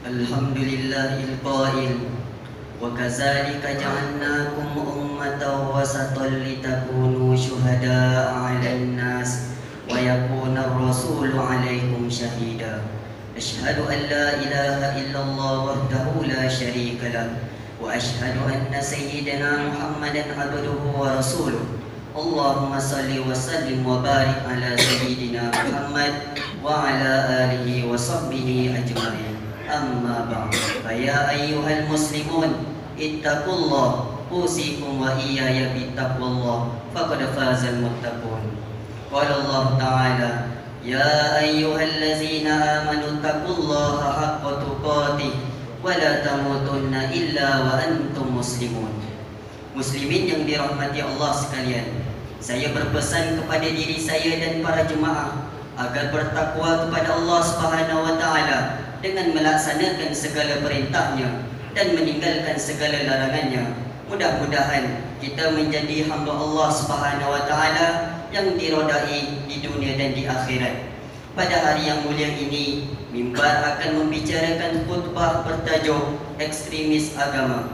Alhamdulillahil qail wa kadzalika ja'alnakum ummatan wasatan litakunu syuhada'a 'alan nas wa yakuna ar-rasulu 'alaikum syahida. Asyhadu an la ilaha illallah wahdahu la syarika lah wa asyhadu anna sayyidina Muhammadan abduhu wa rasuluh. Allahumma salli wa sallim wa barik ala sayyidina Muhammad wa ala alihi wa sahbihi ajma'in. Amma ba'd. Fa ya ayyuhal muslimun ittaqullah usikum wa iyaya bittaqwallah faqad fazal muttaqun. Qala Allah Ta'ala ya ayyuhallazina amanu taqullaha haqqa tuqatih wa la tamutunna illa wa antum muslimun. Muslimin yang dirahmati Allah sekalian, saya berpesan kepada diri saya dan para jemaah agar bertakwa kepada Allah Subhanahu wa Ta'ala dengan melaksanakan segala perintahnya dan meninggalkan segala larangannya. Mudah-mudahan kita menjadi hamba Allah Subhanahu wa Ta'ala yang dirodai di dunia dan di akhirat. Pada hari yang mulia ini, mimbar akan membicarakan khutbah bertajuk ekstremis agama.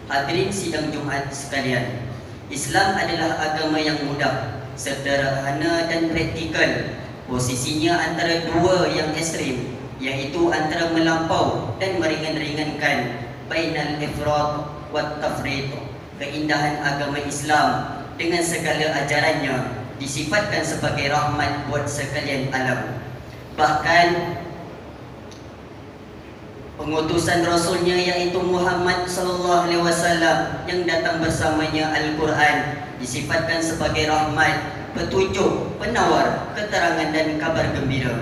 Hadirin sidang Jumaat sekalian, Islam adalah agama yang mudah, sederhana dan praktikal. Posisinya antara dua yang ekstrim, yaitu antara melampau dan meringan-ringankan, bainal ifrat wat tafrit. Keindahan agama Islam dengan segala ajarannya disifatkan sebagai rahmat buat sekalian alam. Bahkan pengutusan Rasulnya yaitu Muhammad sallallahu alaihi wasallam yang datang bersamanya Al-Quran disifatkan sebagai rahmat, petunjuk, penawar, keterangan dan kabar gembira.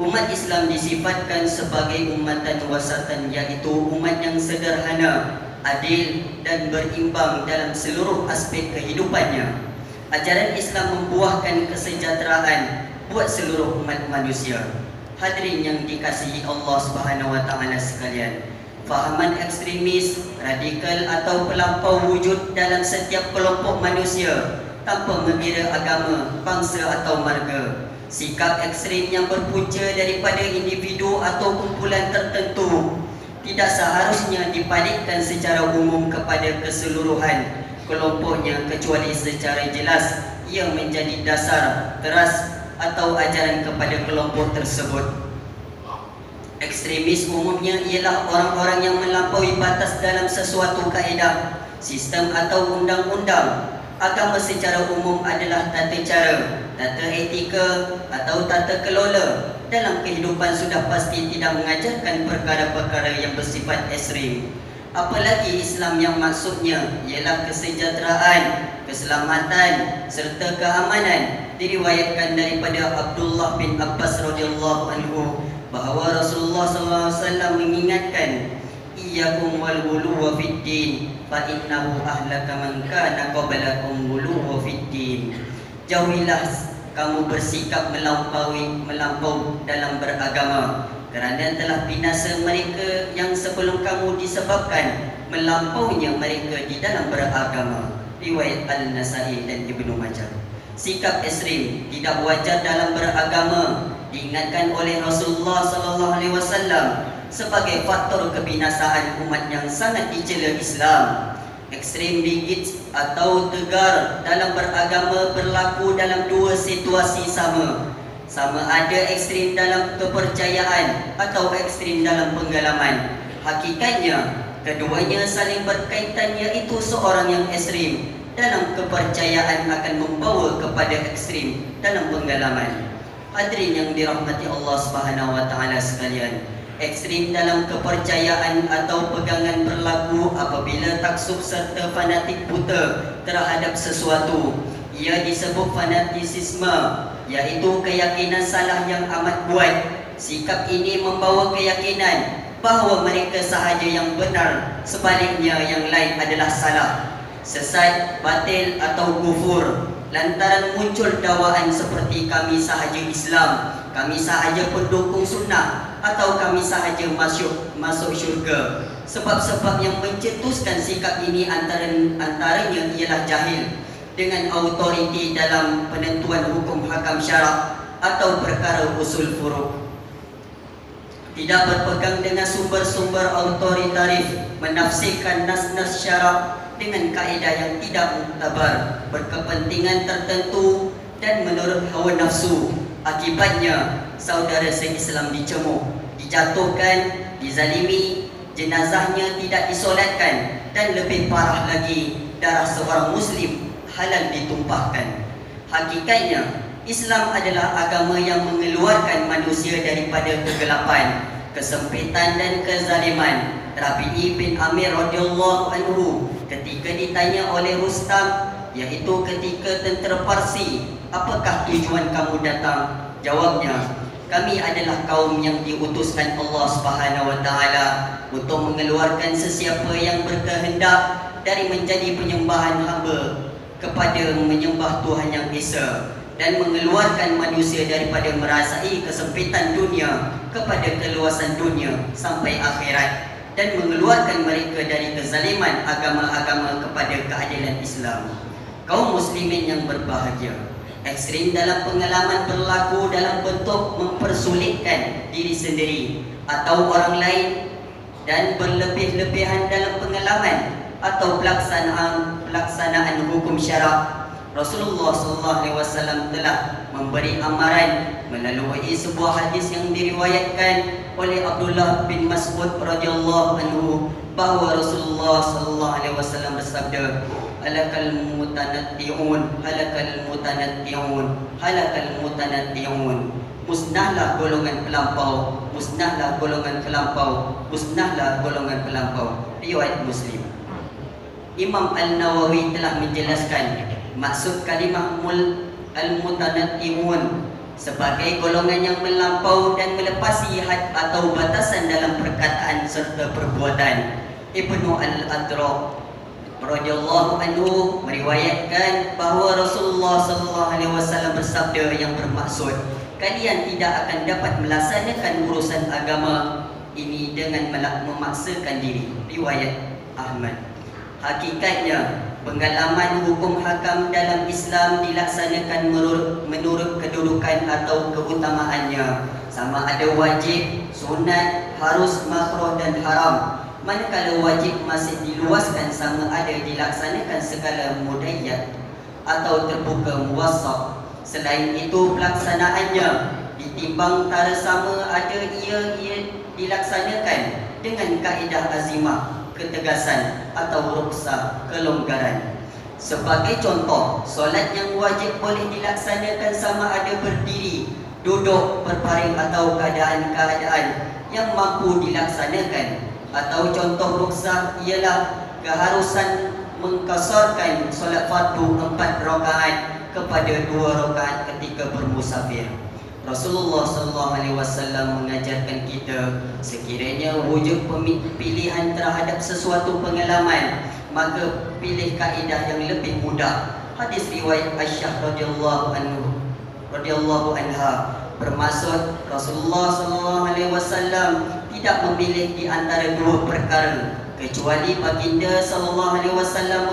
Umat Islam disifatkan sebagai ummatan wasatan, yaitu umat yang sederhana, adil dan berimbang dalam seluruh aspek kehidupannya. Ajaran Islam membuahkan kesejahteraan buat seluruh umat manusia. Hadirin yang dikasihi Allah Subhanahu wa Ta'ala sekalian, fahaman ekstremis, radikal atau pelampau wujud dalam setiap kelompok manusia tanpa mengira agama, bangsa atau marga. Sikap ekstrim yang berpunca daripada individu atau kumpulan tertentu tidak seharusnya dipalikkan secara umum kepada keseluruhan kelompoknya, kecuali secara jelas ia menjadi dasar, teras atau ajaran kepada kelompok tersebut. Ekstremis umumnya ialah orang-orang yang melampaui batas dalam sesuatu kaedah, sistem atau undang-undang. Agama secara umum adalah tata cara, tata etika atau tata kelola. Dalam kehidupan sudah pasti tidak mengajarkan perkara-perkara yang bersifat ekstrim. Apalagi Islam yang maksudnya ialah kesejahteraan, keselamatan serta keamanan. Diriwayatkan daripada Abdullah bin Abbas radhiyallahu anhu bahawa Rasulullah SAW mengingatkan, iyyakum wal ghuluwa fid din fa innahu ahlaka man kana qablakum ghuluwa fid din. Jauhilah kamu bersikap melampau dalam beragama, kerana telah binasa mereka yang sebelum kamu disebabkan melampaunya mereka di dalam beragama. Riwayat Al-Nasai dan Ibnu Majah. Sikap ekstrim tidak wajar dalam beragama diingatkan oleh Rasulullah SAW sebagai faktor kebinasaan umat yang sangat dicela Islam. Ekstrem rigid atau tegar dalam beragama berlaku dalam dua situasi sama. Sama ada ekstrem dalam kepercayaan atau ekstrem dalam penggalaman. Hakikatnya keduanya saling berkaitan, iaitu seorang yang ekstrem dalam kepercayaan akan membawa kepada ekstrem dalam penggalaman. Hadirin yang dirahmati Allah Subhanahu wa Ta'ala sekalian, ekstrem dalam kepercayaan atau pegangan berlaku apabila taksub serta fanatik buta terhadap sesuatu. Ia disebut fanatisisme, iaitu keyakinan salah yang amat kuat. Sikap ini membawa keyakinan bahawa mereka sahaja yang benar, sebaliknya yang lain adalah salah, sesat, batil atau kufur. Lantaran muncul dakwaan seperti kami sahaja Islam, kami sahaja pendukung sunnah, atau kami sahaja masuk syurga. Sebab-sebab yang mencetuskan sikap ini antaranya ialah jahil dengan autoriti dalam penentuan hukum hakam syarak atau perkara usul furu'. tidak berpegang dengan sumber-sumber autoritatif, menafsirkan nas-nas syarak dengan kaedah yang tidak muktabar, berkepentingan tertentu dan menurut hawa nafsu. Akibatnya, saudara se-Islam dicemooh, dijatuhkan, dizalimi, jenazahnya tidak disolatkan, dan lebih parah lagi, darah seorang Muslim halal ditumpahkan. Hakikatnya, Islam adalah agama yang mengeluarkan manusia daripada kegelapan, kesempitan dan kezaliman. Rabi'i bin Amir radhiyallahu anhu ketika ditanya oleh Rustam, iaitu ketika tentera Parsi, apakah tujuan kamu datang? Jawabnya, kami adalah kaum yang diutuskan Allah Subhanahu wa taala untuk mengeluarkan sesiapa yang berkehendak dari menjadi penyembahan hamba kepada menyembah Tuhan yang Esa, dan mengeluarkan manusia daripada merasai kesempitan dunia kepada keluasan dunia sampai akhirat, dan mengeluarkan mereka dari kezaliman agama-agama kepada keadilan Islam. Kaum muslimin yang berbahagia, ekstrim dalam pengalaman berlaku dalam bentuk mempersulitkan diri sendiri atau orang lain, dan berlebih-lebihan dalam pengalaman atau pelaksanaan hukum syarak. Rasulullah SAW telah memberi amaran melalui sebuah hadis yang diriwayatkan oleh Abdullah bin Mas'ud radhiyallahu anhu bahawa Rasulullah SAW bersabda, halakal mutanatti'un, halakal mutanatti'un, halakal mutanatti'un. Musnahlah golongan pelampau, musnahlah golongan pelampau, musnahlah golongan pelampau. Riwayat Muslim. Imam Al-Nawawi telah menjelaskan maksud kalimah al-mutanatti'un sebagai golongan yang melampau dan melepasi had atau batasan dalam perkataan serta perbuatan. Ibnu Al-Adraq radhiyallahu anhu meriwayatkan bahawa Rasulullah SAW bersabda yang bermaksud, kalian tidak akan dapat melaksanakan urusan agama ini dengan memaksakan diri. Riwayat Ahmad. Hakikatnya, pengalaman hukum hakam dalam Islam dilaksanakan menurut kedudukan atau keutamaannya, sama ada wajib, sunat, harus, makruh dan haram. Manakala wajib masih diluaskan sama ada dilaksanakan segala mudayyat atau terbuka muwassaq. Selain itu, pelaksanaannya ditimbang tara sama ada ia dilaksanakan dengan kaedah azimah, ketegasan atau rukhsah, kelonggaran. Sebagai contoh, solat yang wajib boleh dilaksanakan sama ada berdiri, duduk, berbaring atau keadaan-keadaan yang mampu dilaksanakan. Atau contoh rukhsah ialah keharusan mengkasarkan solat fardu 4 rakaat kepada 2 rakaat ketika bermusafir. Rasulullah SAW mengajarkan kita, sekiranya wujud pilihan terhadap sesuatu pengalaman, maka pilih kaedah yang lebih mudah. Hadis riwayat Aisyah radhiyallahu anha bermaksud Rasulullah SAW tidak memilih di antara dua perkara, kecuali baginda SAW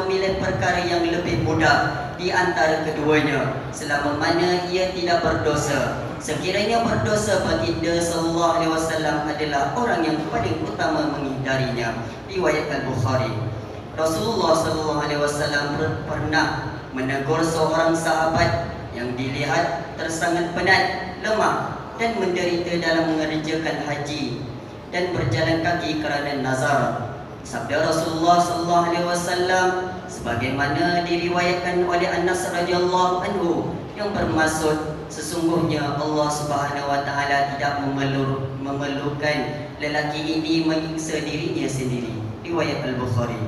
memilih perkara yang lebih mudah di antara keduanya, selama mana ia tidak berdosa. Sekiranya berdosa, baginda SAW adalah orang yang paling utama menghindarinya. Riwayat Al-Bukhari. Rasulullah SAW pernah menegur seorang sahabat yang dilihat tersangat penat, lemah dan menderita dalam mengerjakan haji dan berjalan kaki kerana nazar. Sabda Rasulullah SAW sebagaimana diriwayatkan oleh Anas radhiyallahu anhu yang bermaksud, sesungguhnya Allah Subhanahu wa taala tidak memerlukan lelaki ini menyiksa dirinya sendiri. Riwayat Al-Bukhari.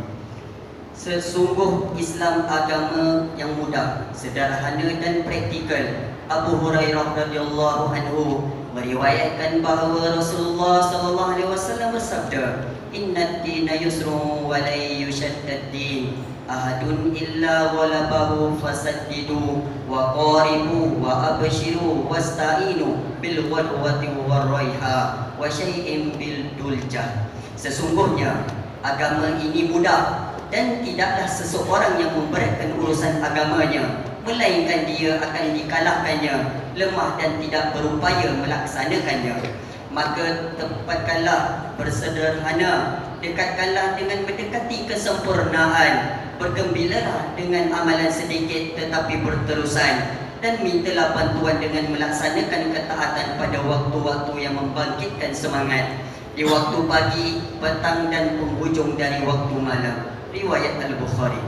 Sesungguh Islam agama yang mudah, sederhana dan praktikal. Abu Hurairah radhiyallahu anhu meriwayatkan bahawa Rasulullah SAW bersabda, Inna ad-dina yusrun wa la yushaddad din ahadun illa walabahu fasaddidu wa qaribu wa abshiru wasta'inu bil ghadwati war raiha wa syai'in bil duljah. Sesungguhnya agama ini mudah dan tidaklah seseorang yang memberatkan urusan agamanya, melainkan dia akan dikalahkannya, lemah dan tidak berupaya melaksanakannya. maka tempatkanlah bersederhana, dekatkanlah dengan mendekati kesempurnaan, bergembiralah dengan amalan sedikit tetapi berterusan, dan mintalah bantuan dengan melaksanakan ketaatan pada waktu-waktu yang membangkitkan semangat, di waktu pagi, petang dan penghujung dari waktu malam. Riwayat Al-Bukhari.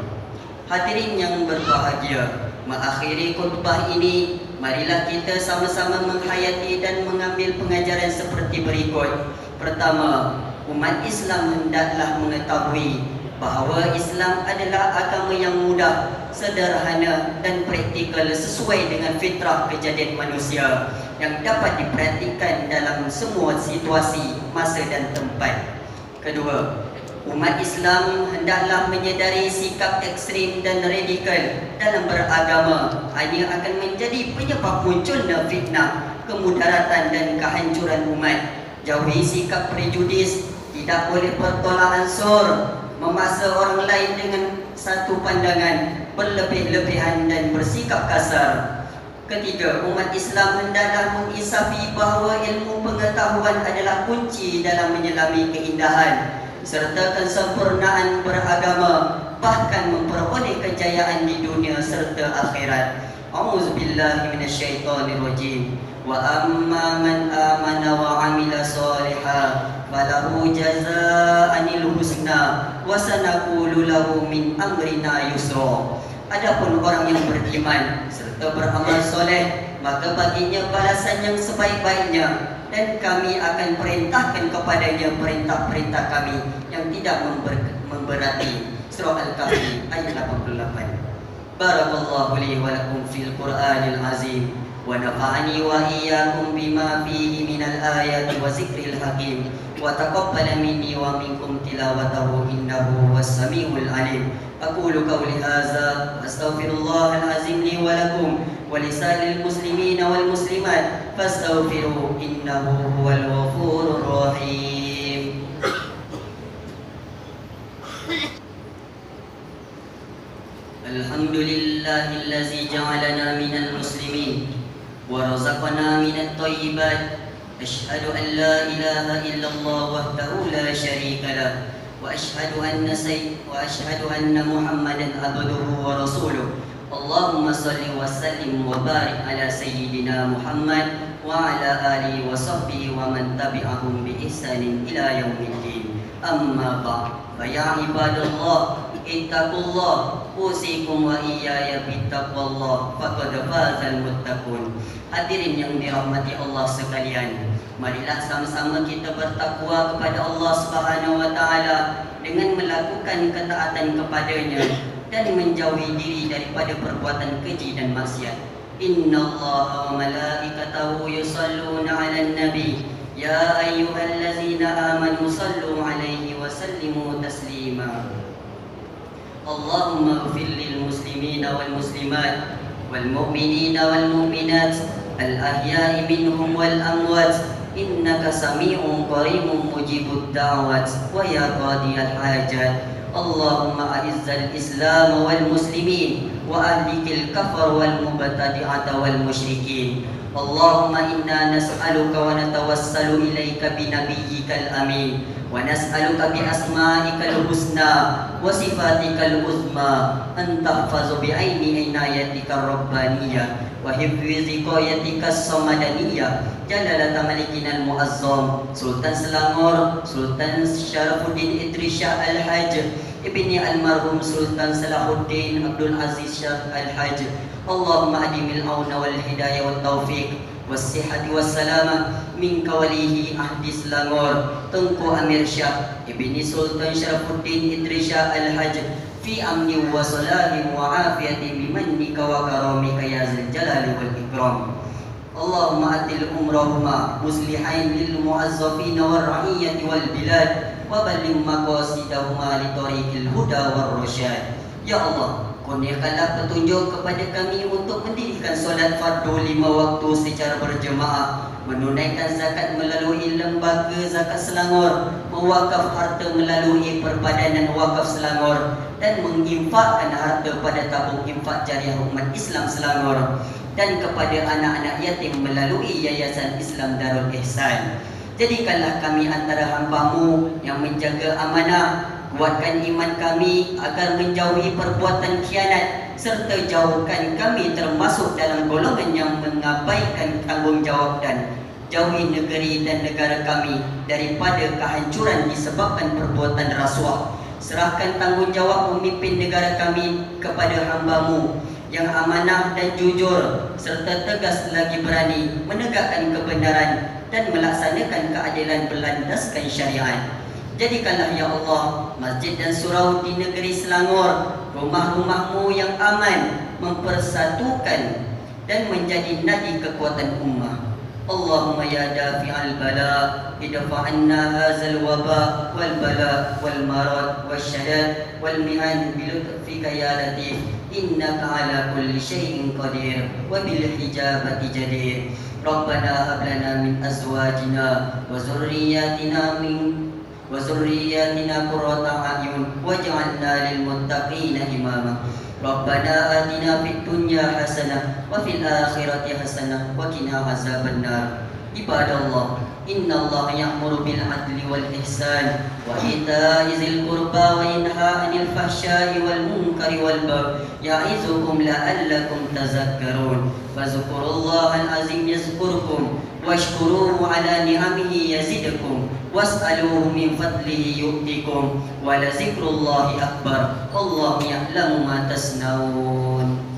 Hadirin yang berbahagia, mengakhiri khutbah ini, marilah kita sama-sama menghayati dan mengambil pengajaran seperti berikut. Pertama, umat Islam hendaklah mengetahui bahawa Islam adalah agama yang mudah, sederhana dan praktikal sesuai dengan fitrah kejadian manusia yang dapat dipraktikkan dalam semua situasi, masa dan tempat. Kedua, umat Islam hendaklah menyedari sikap ekstrim dan radikal dalam beragama hanya akan menjadi penyebab munculnya fitnah, kemudaratan dan kehancuran umat. Jauhi sikap prejudis, tidak boleh bertolak ansur, memaksa orang lain dengan satu pandangan, berlebih-lebihan dan bersikap kasar. Ketiga, umat Islam hendaklah mengisafi bahawa ilmu pengetahuan adalah kunci dalam menyelami keindahan serta kesempurnaan beragama, bahkan memperoleh kejayaan di dunia serta akhirat. A'udzubillahi minasyaitonirrajim. Wa amma man amana wa amila shalihan falahu jazaa'anil husna wa sanaqulu lahu min amrina yusra. Adapun orang yang beriman serta beramal soleh, maka baginya balasan yang sebaik-baiknya, dan kami akan perintahkan kepadanya perintah-perintah kami yang tidak memberati. Surah Al-Kahfi ayat 88. Barakallahu li wa lakum fil Qur'anil azim wa nafa'ani wa iyyakum bima fihi minal ayati wa zikril hakim wa taqabbala minni wa minkum tilawatahu innahu was-sami'ul alim. Aqulu qawli hadza wa astaghfirullahal azim li wa lakum wa lisanil muslimina wal muslimat fastaghfiruhu innahu huwal ghafurur rahim. Alhamdulillahillazi ja'alana minal muslimin wa razaqana minat thayyibat. Ashhadu an la ilaha illallah wahdahu la syarika lah wa ashhadu anna Muhammadan abduhu wa rasuluh. Allahumma salli wa sallim wa barik ala sayyidina Muhammad wa ala alihi wa sahbihi wa man tabi'ahum bi ihsanin ila yaumiddin. Amma ba'd. Fa ya ibadallah, ittaqullah, usikum wa iyaya bittaqwallah, faqad fazal muttaqun. Hadirin yang dirahmati Allah sekalian, marilah sama-sama kita bertakwa kepada Allah Subhanahu wa taala dengan melakukan ketaatan kepadanya dan menjauhi diri daripada perbuatan keji dan maksiat. Innallaha wa malaikatahu yusalluna 'alan nabi ya ayyuhallazina amanu sallu 'alaihi wa sallimu taslima. Allahumma ighfir lil muslimina wal muslimat wal mu'minina wal mu'minat al ahya'i minhum wal amwat innaka sami'un qaribun mujibud da'wat wa ya qadiyal hajat. Allahumma a'izzal islam wal muslimin wa ahlikil kafar wal mubtadi'ata wal musyrikin. Allahumma inna nas'aluka wa natawassalu ilaika bi nabiyyikal amin wa nas'aluka bi asma'ikal husna wa sifatikal uzma an tahfazu bi aini inayatikar rabbaniyah wa hifzi ziqayatikas samadaniyah. Jalalata malikinal muazzam Sultan Selangor Sultan Syarafuddin Idris Shah Al-Hajj ibni almarhum Sultan Salahuddin Abdul Aziz Shah Al-Hajj. Allahumma adimil auna wal hidayah wal taufiq was-sihhati was-salamah minka walihi ahdi Selangor Tengku Amir Shah ibni Sultan Syarafuddin Idris Shah Al-Hajj fi amni wa salahi wa afiyati bimannika wa karamika ya zal jalali wal ikram. Allahumma atil umrahuma muslihain lil muazzafin wal ra'iyyati wal bilad wa balligh maqasidahuma li tariqil huda war rasyad. Ya Allah, kurniakanlah petunjuk kepada kami untuk mendirikan solat fardu 5 waktu secara berjemaah, menunaikan zakat melalui lembaga zakat Selangor, mewakaf harta melalui Perbadanan Wakaf Selangor, dan menginfakkan harta pada tabung infak jariah umat Islam Selangor, dan kepada anak-anak yatim melalui Yayasan Islam Darul Ihsan. Jadikanlah kami antara hamba-Mu yang menjaga amanah. Kuatkan iman kami agar menjauhi perbuatan khianat, serta jauhkan kami termasuk dalam golongan yang mengabaikan tanggungjawab, dan jauhi negeri dan negara kami daripada kehancuran disebabkan perbuatan rasuah. Serahkan tanggungjawab memimpin negara kami kepada hamba-Mu yang amanah dan jujur, serta tegas lagi berani menegakkan kebenaran dan melaksanakan keadilan berlandaskan syariat. Jadikanlah ya Allah masjid dan surau di negeri Selangor rumah-rumah-Mu yang aman, mempersatukan dan menjadi nadi kekuatan ummah. Allahumma ya dafi'al bala idfa' anna hadzal waba wal bala wal marad wasyadad wal mihan bi lutfika ya latif innaka ala kulli syai'in qadir wa bil hijabati jadir. Rabbana hab lana min azwajina wa zurriyyatina qurrata a'yun waj'alna lil muttaqina imama. Rabbana atina fid dunya hasanah wa fil akhirati hasanah wa qina azabannar. Ibadallah, innallaha ya'muru bil adli wal ihsan wa ita'i dzil qurba wa yanha 'anil fahsya'i wal munkari wal baghi ya'izukum la'allakum tadhakkarun. Fadhkurullahal azim yazkurkum washkuruhu 'ala ni'amihi yazidkum was'aluhu min fadlihi yu'tikum wa la zikrullahi akbar. Wallahu ya'lamu ma tasnaun.